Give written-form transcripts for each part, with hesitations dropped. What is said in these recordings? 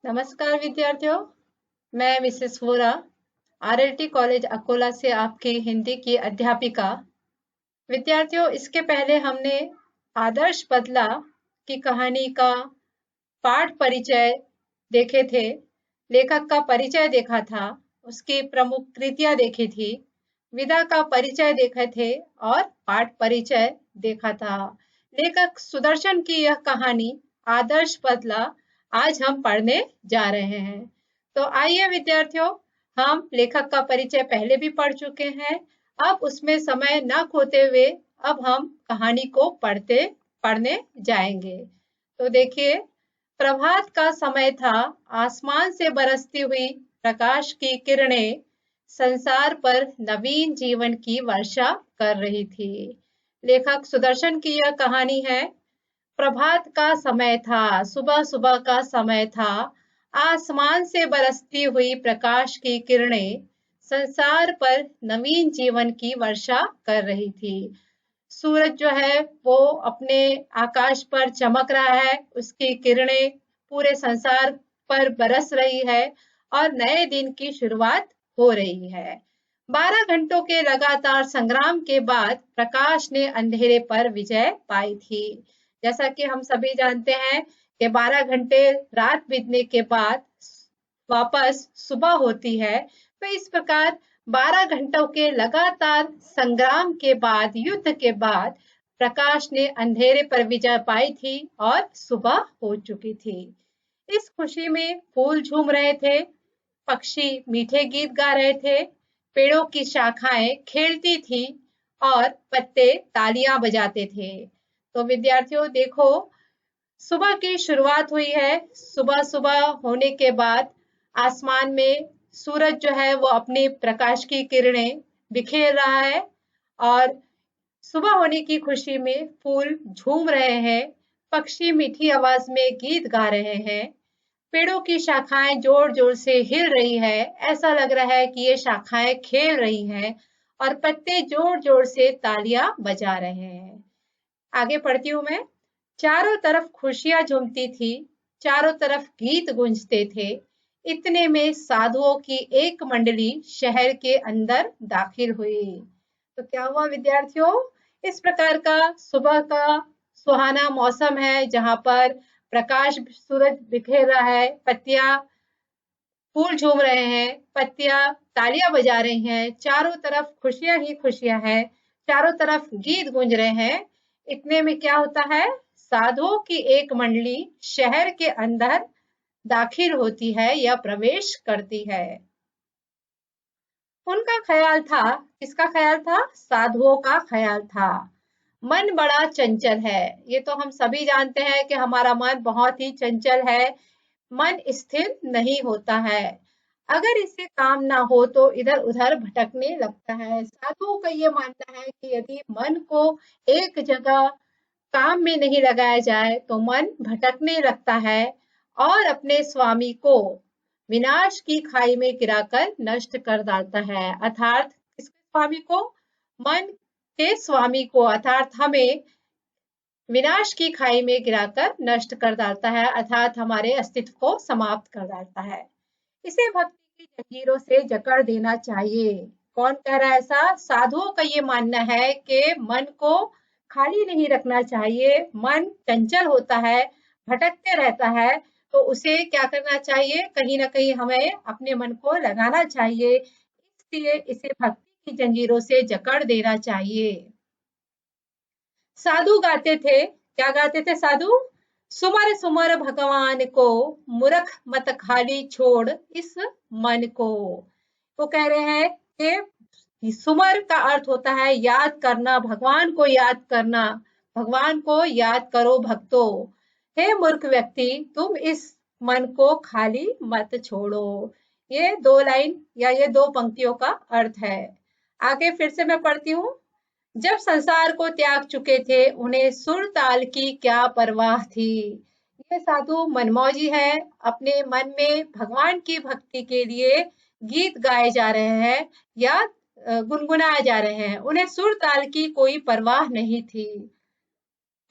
नमस्कार विद्यार्थियों, मैं मिसेस वोरा आरएलटी कॉलेज अकोला से आपकी हिंदी की अध्यापिका। विद्यार्थियों, इसके पहले हमने आदर्श बदला की कहानी का पाठ परिचय देखे थे, लेखक का परिचय देखा था, उसकी प्रमुख कृतियां देखी थी, विधा का परिचय देखे थे और पाठ परिचय देखा था। लेखक सुदर्शन की यह कहानी आदर्श बदला आज हम पढ़ने जा रहे हैं। तो आइए विद्यार्थियों, हम लेखक का परिचय पहले भी पढ़ चुके हैं। अब उसमें समय न खोते हुए अब हम कहानी को पढ़ने जाएंगे। तो देखिए, प्रभात का समय था। आसमान से बरसती हुई प्रकाश की किरणें संसार पर नवीन जीवन की वर्षा कर रही थी। लेखक सुदर्शन की यह कहानी है। प्रभात का समय था, सुबह सुबह का समय था। आसमान से बरसती हुई प्रकाश की किरणें संसार पर नवीन जीवन की वर्षा कर रही थी। सूरज जो है वो अपने आकाश पर चमक रहा है, उसकी किरणें पूरे संसार पर बरस रही है और नए दिन की शुरुआत हो रही है। 12 घंटों के लगातार संग्राम के बाद प्रकाश ने अंधेरे पर विजय पाई थी। जैसा कि हम सभी जानते हैं कि 12 घंटे रात बीतने के बाद वापस सुबह होती है। तो इस प्रकार 12 घंटों के लगातार संग्राम के बाद, युद्ध के बाद प्रकाश ने अंधेरे पर विजय पाई थी और सुबह हो चुकी थी। इस खुशी में फूल झूम रहे थे, पक्षी मीठे गीत गा रहे थे, पेड़ों की शाखाएं खेलती थी और पत्ते तालियां बजाते थे। तो विद्यार्थियों देखो, सुबह की शुरुआत हुई है। सुबह सुबह होने के बाद आसमान में सूरज जो है वो अपनी प्रकाश की किरणें बिखेर रहा है और सुबह होने की खुशी में फूल झूम रहे हैं, पक्षी मीठी आवाज में गीत गा रहे हैं, पेड़ों की शाखाएं जोर जोर से हिल रही है, ऐसा लग रहा है कि ये शाखाएं खेल रही हैं और पत्ते जोर जोर से तालियां बजा रहे हैं। आगे पढ़ती हूँ मैं। चारों तरफ खुशियां झूमती थी, चारों तरफ गीत गूंजते थे। इतने में साधुओं की एक मंडली शहर के अंदर दाखिल हुई। तो क्या हुआ विद्यार्थियों? इस प्रकार का सुबह का सुहाना मौसम है, जहां पर प्रकाश सूरज बिखेर रहा है, पत्तियां फूल झूम रहे हैं, पत्तियां तालियां बजा रही हैं, चारों तरफ खुशियां ही खुशियां हैं, चारों तरफ गीत गूंज रहे हैं। इतने में क्या होता है? साधुओं की एक मंडली शहर के अंदर दाखिल होती है या प्रवेश करती है। उनका ख्याल था, किसका ख्याल था? साधुओं का ख्याल था। मन बड़ा चंचल है। ये तो हम सभी जानते हैं कि हमारा मन बहुत ही चंचल है, मन स्थिर नहीं होता है। अगर इससे काम ना हो तो इधर उधर भटकने लगता है। साधुओं का ये मानना है कि यदि मन को एक जगह काम में नहीं लगाया जाए तो मन भटकने लगता है और अपने स्वामी को विनाश की खाई में गिराकर नष्ट कर डालता है। अर्थात किसके स्वामी को? मन के स्वामी को, अर्थात हमें विनाश की खाई में गिराकर नष्ट कर डालता है, अर्थात हमारे अस्तित्व को समाप्त कर डालता है। इसे भक्ति की जंजीरों से जकड़ देना चाहिए। कौन कह रहा है ऐसा? साधुओं का ये मानना है कि मन को खाली नहीं रखना चाहिए, मन चंचल होता है, भटकते रहता है, तो उसे क्या करना चाहिए? कहीं ना कहीं हमें अपने मन को लगाना चाहिए, इसलिए इसे भक्ति की जंजीरों से जकड़ देना चाहिए। साधु गाते थे, क्या गाते थे साधु? सुमर सुमर भगवान को, मूर्ख मत खाली छोड़ इस मन को। वो कह रहे हैं कि सुमर का अर्थ होता है याद करना, भगवान को याद करना। भगवान को याद करो भक्तों। हे मूर्ख व्यक्ति, तुम इस मन को खाली मत छोड़ो। ये दो लाइन या ये दो पंक्तियों का अर्थ है। आगे फिर से मैं पढ़ती हूँ। जब संसार को त्याग चुके थे, उन्हें सुर ताल की क्या परवाह थी। ये साधु मनमौजी है, अपने मन में भगवान की भक्ति के लिए गीत गाए जा रहे हैं या गुनगुनाए जा रहे हैं। उन्हें सुर ताल की कोई परवाह नहीं थी।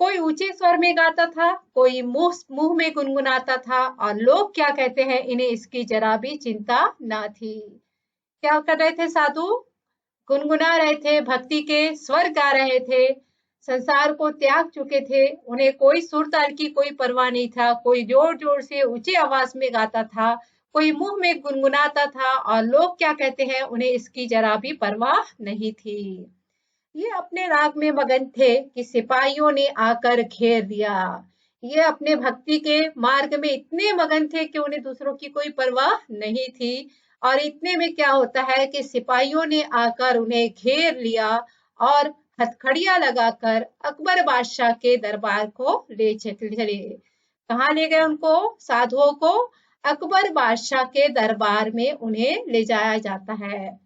कोई ऊंचे स्वर में गाता था, कोई मुंह मुंह में गुनगुनाता था, और लोग क्या कहते हैं इन्हें इसकी जरा भी चिंता ना थी। क्या कर रहे थे साधु? गुनगुना रहे थे, भक्ति के स्वर गा रहे थे, संसार को त्याग चुके थे, उन्हें कोई सुर ताल की कोई परवाह नहीं था, कोई जोर जोर से ऊंची आवाज में गाता था, कोई मुंह में गुनगुनाता था, और लोग क्या कहते हैं उन्हें इसकी जरा भी परवाह नहीं थी। ये अपने राग में मगन थे कि सिपाहियों ने आकर घेर लिया। ये अपने भक्ति के मार्ग में इतने मगन थे कि उन्हें दूसरों की कोई परवाह नहीं थी। और इतने में क्या होता है कि सिपाहियों ने आकर उन्हें घेर लिया और हथकड़ियां लगाकर अकबर बादशाह के दरबार को ले चले। कहाँ ले गए उनको? साधुओं को अकबर बादशाह के दरबार में उन्हें ले जाया जाता है।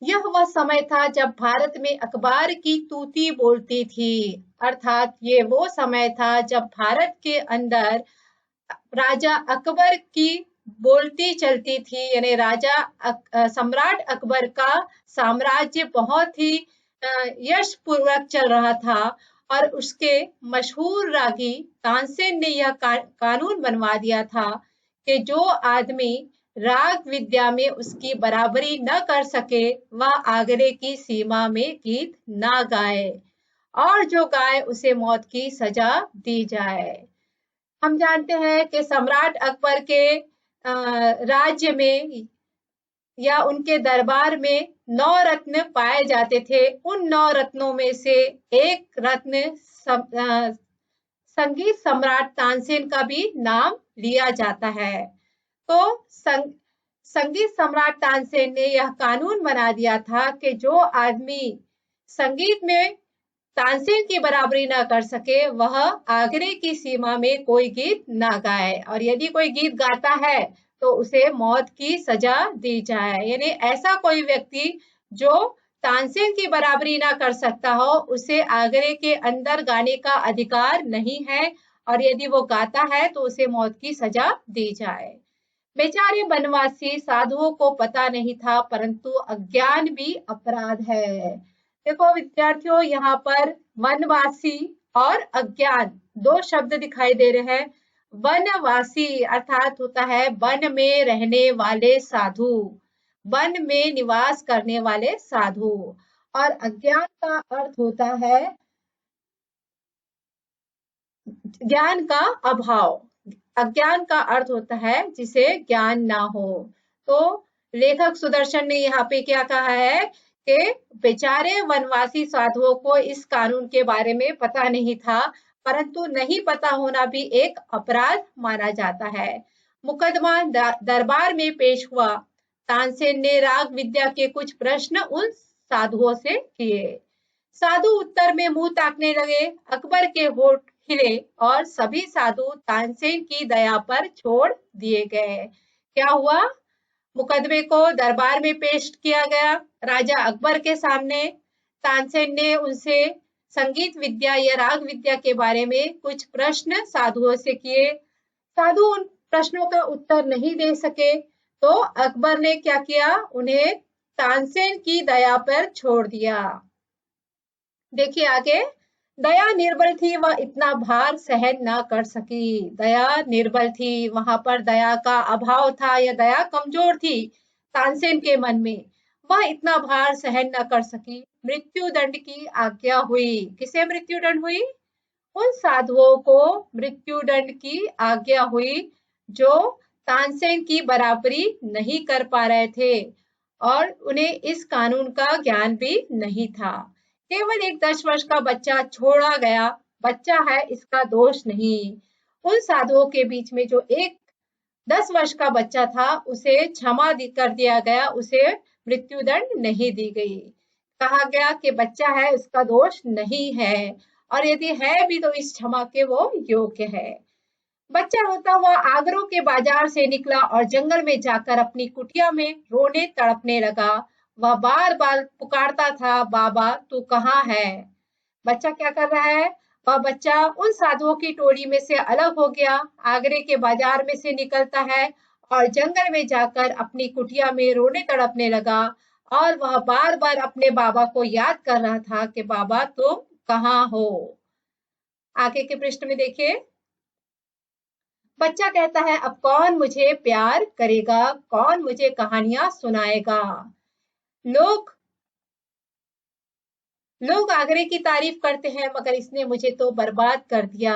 यह वह समय था जब भारत में अखबार की तूती बोलती थी, अर्थात ये वो समय था जब भारत के अंदर राजा अकबर की बोलती चलती थी, यानी सम्राट अकबर का साम्राज्य बहुत ही यश पूर्वक चल रहा था। और उसके मशहूर रागी तानसेन ने यह कानून बनवा दिया था कि जो आदमी राग विद्या में उसकी बराबरी न कर सके वह आगरे की सीमा में गीत ना गाए, और जो गाए उसे मौत की सजा दी जाए। हम जानते हैं कि सम्राट अकबर के राज्य में या उनके दरबार में 9 रत्न पाए जाते थे। उन 9 रत्नों में से एक रत्न संगीत सम्राट तानसेन का भी नाम लिया जाता है। तो संगीत सम्राट तानसेन ने यह कानून बना दिया था कि जो आदमी संगीत में तानसेन की बराबरी ना कर सके वह आगरे की सीमा में कोई गीत ना गाए, और यदि कोई गीत गाता है तो उसे मौत की सजा दी जाए। यानी ऐसा कोई व्यक्ति जो तानसेन की बराबरी ना कर सकता हो उसे आगरे के अंदर गाने का अधिकार नहीं है, और यदि वो गाता है तो उसे मौत की सजा दी जाए। बेचारे वनवासी साधुओं को पता नहीं था, परंतु अज्ञान भी अपराध है। देखो विद्यार्थियों, यहाँ पर वनवासी और अज्ञान 2 शब्द दिखाई दे रहे हैं। वनवासी अर्थात होता है वन में रहने वाले साधु, वन में निवास करने वाले साधु, और अज्ञान का अर्थ होता है ज्ञान का अभाव। अज्ञान का अर्थ होता है जिसे ज्ञान ना हो। तो लेखक सुदर्शन ने यहाँ पे क्या कहा है कि बेचारे वनवासी साधुओं को इस कानून के बारे में पता नहीं था, परंतु नहीं पता होना भी एक अपराध माना जाता है। मुकदमा दरबार में पेश हुआ। तानसेन ने राग विद्या के कुछ प्रश्न उन साधुओं से किए। साधु उत्तर में मुंह ताकने लगे। अकबर के होठ हिले और सभी साधु तानसेन की दया पर छोड़ दिए गए। क्या हुआ? मुकदमे को दरबार में पेश किया गया राजा अकबर के सामने। तानसेन ने उनसे संगीत विद्या या राग विद्या के बारे में कुछ प्रश्न साधुओं से किए। साधु उन प्रश्नों का उत्तर नहीं दे सके, तो अकबर ने क्या किया? उन्हें तानसेन की दया पर छोड़ दिया। देखिए आगे, दया निर्बल थी, वह इतना भार सहन ना कर सकी। दया निर्बल थी, वहां पर दया का अभाव था या दया कमजोर थी तानसेन के मन में। वह इतना भार सहन न कर सकी। मृत्यु दंड की आज्ञा हुई। किसे मृत्यु दंड हुई? उन साधुओं को मृत्यु दंड की आज्ञा हुई जो तानसेन की बराबरी नहीं कर पा रहे थे और उन्हें इस कानून का ज्ञान भी नहीं था। केवल एक 10 वर्ष का बच्चा छोड़ा गया। बच्चा है, इसका दोष नहीं। उन साधुओं के बीच में जो एक 10 वर्ष का बच्चा था उसे क्षमा कर दिया गया, उसे मृत्युदंड नहीं दी गई। कहा गया कि बच्चा है, उसका दोष नहीं है, और यदि है भी तो इस क्षमा के वो योग्य है। बच्चा रोता हुआ आगरों के बाजार से निकला और जंगल में जाकर अपनी कुटिया में रोने तड़पने लगा। वह बार बार पुकारता था, बाबा तू कहाँ है? बच्चा क्या कर रहा है? वह बच्चा उन साधुओं की टोली में से अलग हो गया, आगरे के बाजार में से निकलता है और जंगल में जाकर अपनी कुटिया में रोने तड़पने लगा, और वह बार बार अपने बाबा को याद कर रहा था कि बाबा तुम कहाँ हो। आगे के पृष्ठ में देखिए, बच्चा कहता है अब कौन मुझे प्यार करेगा, कौन मुझे कहानियां सुनाएगा। लोग लोग आगरे की तारीफ करते हैं मगर इसने मुझे तो बर्बाद कर दिया।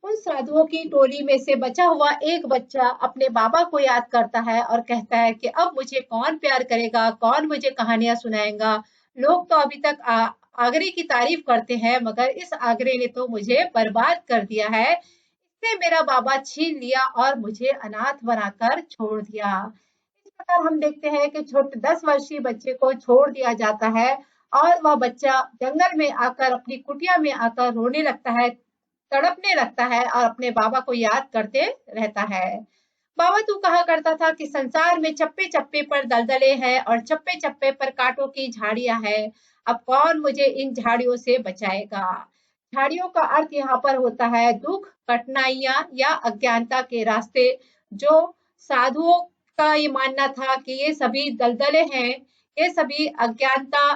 उन साधुओं की टोली में से बचा हुआ एक बच्चा अपने बाबा को याद करता है और कहता है कि अब मुझे कौन प्यार करेगा, कौन मुझे कहानियां सुनाएगा। लोग तो अभी तक आगरे की तारीफ करते हैं मगर इस आगरे ने तो मुझे बर्बाद कर दिया है। इसने मेरा बाबा छीन लिया और मुझे अनाथ बनाकर छोड़ दिया। इस प्रकार हम देखते हैं कि छोटे 10 वर्षीय बच्चे को छोड़ दिया जाता है और वह बच्चा जंगल में आकर अपनी कुटिया में आकर रोने लगता है, तड़पने लगता है और अपने बाबा को याद करते रहता है। बाबा तू कहा करता था कि संसार में चप्पे चप्पे पर दलदले हैं और चप्पे चप्पे पर कांटों की झाड़ियां हैं। अब कौन मुझे इन झाड़ियों से बचाएगा। झाड़ियों का अर्थ यहाँ पर होता है दुख, कठिनाइयां या अज्ञानता के रास्ते। जो साधुओं का ये मानना था कि ये सभी दलदले हैं, ये सभी अज्ञानता,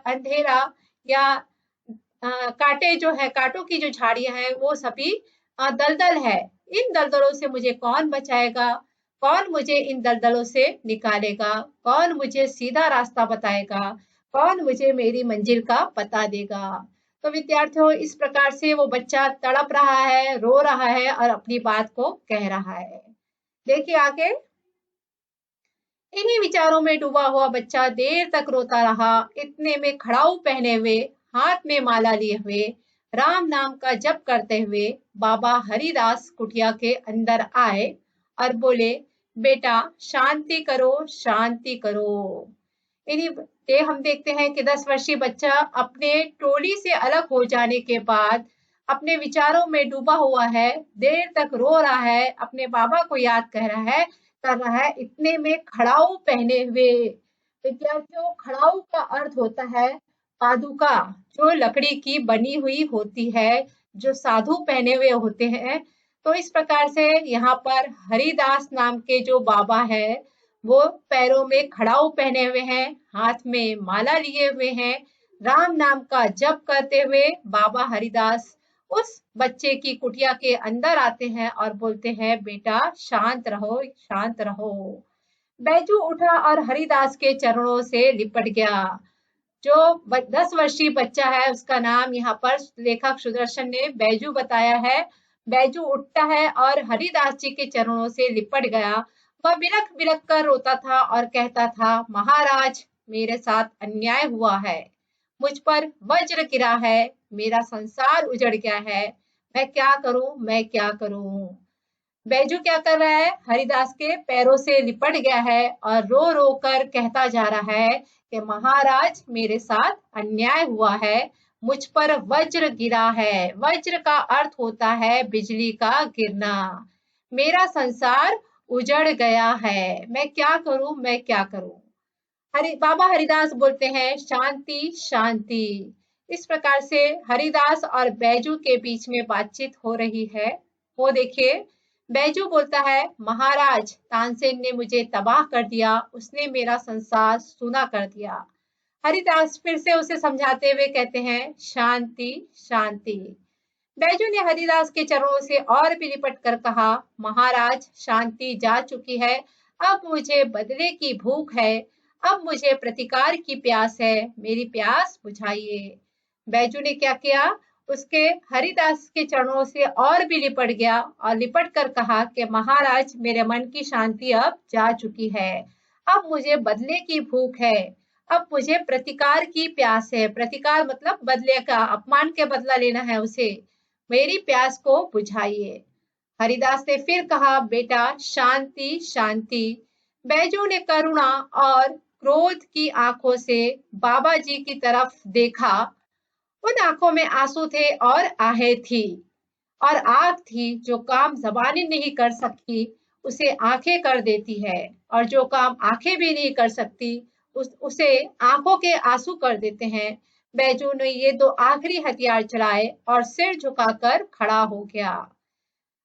अंधेरा या कांटे जो है, कांटों की जो झाड़ियां हैं वो सभी दलदल है। इन दलदलों से मुझे कौन बचाएगा, कौन मुझे इन दलदलों से निकालेगा, कौन मुझे सीधा रास्ता बताएगा, कौन मुझे मेरी मंजिल का पता देगा। तो विद्यार्थियों, इस प्रकार से वो बच्चा तड़प रहा है, रो रहा है और अपनी बात को कह रहा है। देखिए आगे, इन्हीं विचारों में डूबा हुआ बच्चा देर तक रोता रहा। इतने में खड़ाऊ पहने हुए, हाथ में माला लिए हुए, राम नाम का जप करते हुए बाबा हरिदास कुटिया के अंदर आए और बोले, बेटा शांति करो, शांति करो। इन्हीं ये हम देखते हैं कि 10 वर्षीय बच्चा अपने टोली से अलग हो जाने के बाद अपने विचारों में डूबा हुआ है, देर तक रो रहा है, अपने बाबा को याद कर रहा है। इतने में खड़ाऊ पहने हुए। विद्यार्थियों, खड़ाऊ का अर्थ होता है पादुका, जो लकड़ी की बनी हुई होती है, जो साधु पहने हुए होते हैं। तो इस प्रकार से यहाँ पर हरिदास नाम के जो बाबा है वो पैरों में खड़ाऊ पहने हुए हैं, हाथ में माला लिए हुए हैं, राम नाम का जप करते हुए बाबा हरिदास उस बच्चे की कुटिया के अंदर आते हैं और बोलते हैं, बेटा शांत रहो, शांत रहो। बैजू उठा और हरिदास के चरणों से लिपट गया। जो 10 वर्षीय बच्चा है उसका नाम यहाँ पर लेखक सुदर्शन ने बैजू बताया है। बैजू उठता है और हरिदास जी के चरणों से लिपट गया। वह बिलख बिलख कर रोता था और कहता था, महाराज मेरे साथ अन्याय हुआ है, मुझ पर वज्र गिरा है, मेरा संसार उजड़ गया है, मैं क्या करूं, मैं क्या करूं। बैजू क्या कर रहा है, हरिदास के पैरों से लिपट गया है और रो रो कर कहता जा रहा है कि महाराज मेरे साथ अन्याय हुआ है, मुझ पर वज्र गिरा है। वज्र का अर्थ होता है बिजली का गिरना। मेरा संसार उजड़ गया है, मैं क्या करूं, मैं क्या करूं। बाबा हरिदास बोलते हैं, शांति शांति। इस प्रकार से हरिदास और बैजू के बीच में बातचीत हो रही है। वो देखिए, बैजू बोलता है, महाराज तानसेन ने मुझे तबाह कर दिया, उसने मेरा संसार सूना कर दिया। हरिदास फिर से उसे समझाते हुए कहते हैं, शांति शांति। बैजू ने हरिदास के चरणों से और भी लिपट कर कहा, महाराज शांति जा चुकी है, अब मुझे बदले की भूख है, अब मुझे प्रतिकार की प्यास है, मेरी प्यास बुझाइए। बैजू ने क्या किया, उसके हरिदास के चरणों से और भी लिपट गया और लिपट कर कहा कि महाराज मेरे मन की शांति अब जा चुकी है, अब मुझे बदले की भूख है, अब मुझे प्रतिकार की प्यास है। प्रतिकार मतलब बदले का, अपमान के बदला लेना है उसे, मेरी प्यास को बुझाइए। हरिदास ने फिर कहा, बेटा शांति शांति। बैजू ने करुणा और क्रोध की आंखों से बाबा जी की तरफ देखा। उन आंखों में आंसू थे और आहें थी और आग थी। जो काम जबानें नहीं कर सकती उसे आंखें कर देती है, और जो काम आंखें भी नहीं कर सकती उसे आंखों के आंसू कर देते हैं। बैजू ने ये दो आखिरी हथियार चलाए और सिर झुकाकर खड़ा हो गया।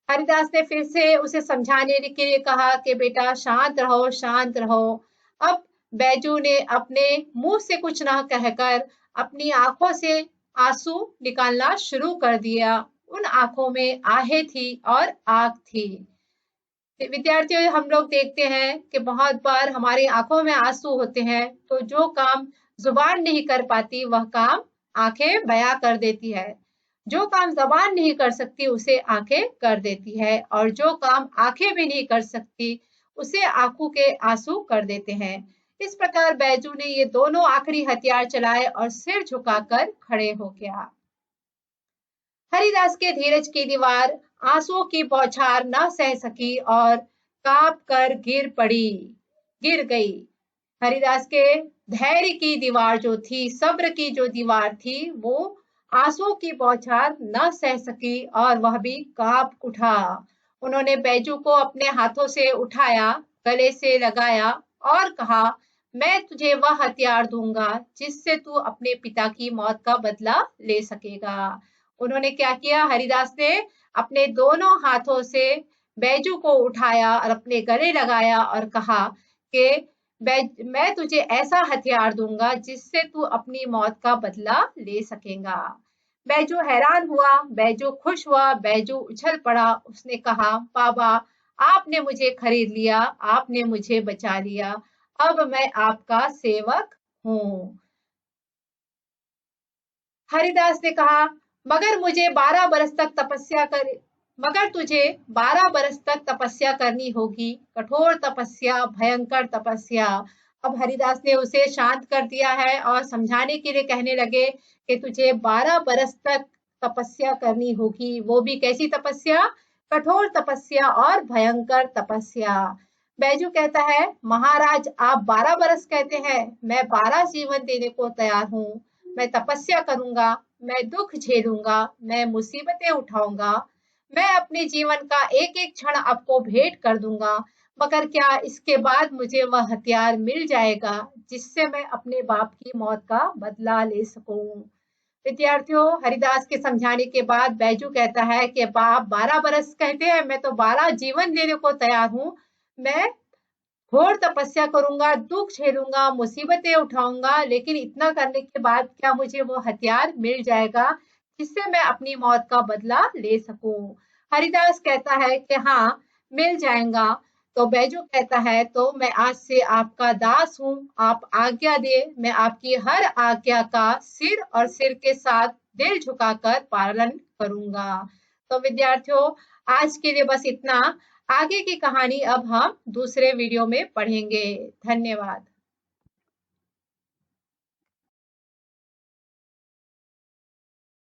हरिदास ने फिर से उसे समझाने के लिए कहा कि बेटा शांत रहो, शांत रहो। अब बैजू ने अपने मुंह से कुछ ना कहकर अपनी आंखों से आंसू निकालना शुरू कर दिया। उन आंखों में आहें थी और आग थी। विद्यार्थियों, हम लोग देखते हैं कि बहुत बार हमारी आंखों में आंसू होते हैं, तो जो काम जुबान नहीं कर पाती वह काम आंखें बयां कर देती है। जो काम जबान नहीं कर सकती उसे आंखें कर देती है, और जो काम आंखें भी नहीं कर सकती उसे आंखों के आंसू कर देते हैं। इस प्रकार बैजू ने ये दोनों आखिरी हथियार चलाए और सिर झुकाकर खड़े हो गया। हरिदास के धीरज की दीवार आंसुओं की बौछार न सह सकी और कांप कर गिर गई। हरिदास के धैर्य की दीवार जो थी, सब्र की जो दीवार थी, वो आंसुओं की बौछार न सह सकी और वह भी कांप उठा। उन्होंने बैजू को अपने हाथों से उठाया, गले से लगाया और कहा, मैं तुझे वह हथियार दूंगा जिससे तू अपने पिता की मौत का बदला ले सकेगा। उन्होंने क्या किया? हरिदास ने अपने दोनों हाथों से बैजू को उठाया और अपने गले लगाया और कहा कि मैं तुझे ऐसा हथियार दूंगा जिससे तू अपनी मौत का बदला ले सकेगा। बैजू हैरान हुआ, बैजू खुश हुआ, बैजू उछल पड़ा। उसने कहा, बाबा, आपने मुझे खरीद लिया, आपने मुझे बचा लिया, अब मैं आपका सेवक हूँ। हरिदास ने कहा, मगर मुझे 12 बरस तक तपस्या कर मगर तुझे 12 बरस तक तपस्या करनी होगी, कठोर तपस्या, भयंकर तपस्या। अब हरिदास ने उसे शांत कर दिया है और समझाने के लिए कहने लगे कि तुझे 12 बरस तक तपस्या करनी होगी। वो भी कैसी तपस्या? कठोर तपस्या और भयंकर तपस्या। बैजू कहता है, महाराज, आप 12 बरस कहते हैं, मैं 12 जीवन देने को तैयार हूँ। मैं तपस्या करूंगा, मैं दुख झेलूंगा, मैं मुसीबतें उठाऊंगा, मैं अपने जीवन का एक एक क्षण आपको भेंट कर दूंगा, मगर क्या इसके बाद मुझे वह हथियार मिल जाएगा जिससे मैं अपने बाप की मौत का बदला ले सकूं? विद्यार्थियों, हरिदास के समझाने के बाद बैजू कहता है कि बाप 12 बरस कहते हैं, मैं तो 12 जीवन देने को तैयार हूँ। मैं घोर तपस्या करूंगा, दुख झेलूंगा, मुसीबतें उठाऊंगा, लेकिन इतना करने के बाद क्या मुझे वो हथियार मिल जाएगा जिससे मैं अपनी मौत का बदला ले सकूं? हरिदास कहता है कि हाँ, मिल जाएगा। तो बैजू कहता है, तो मैं आज से आपका दास हूँ, आप आज्ञा दे, मैं आपकी हर आज्ञा का सिर और सिर के साथ दिल झुकाकर पालन करूंगा। तो विद्यार्थियों, आज के लिए बस इतना। आगे की कहानी अब हम दूसरे वीडियो में पढ़ेंगे। धन्यवाद।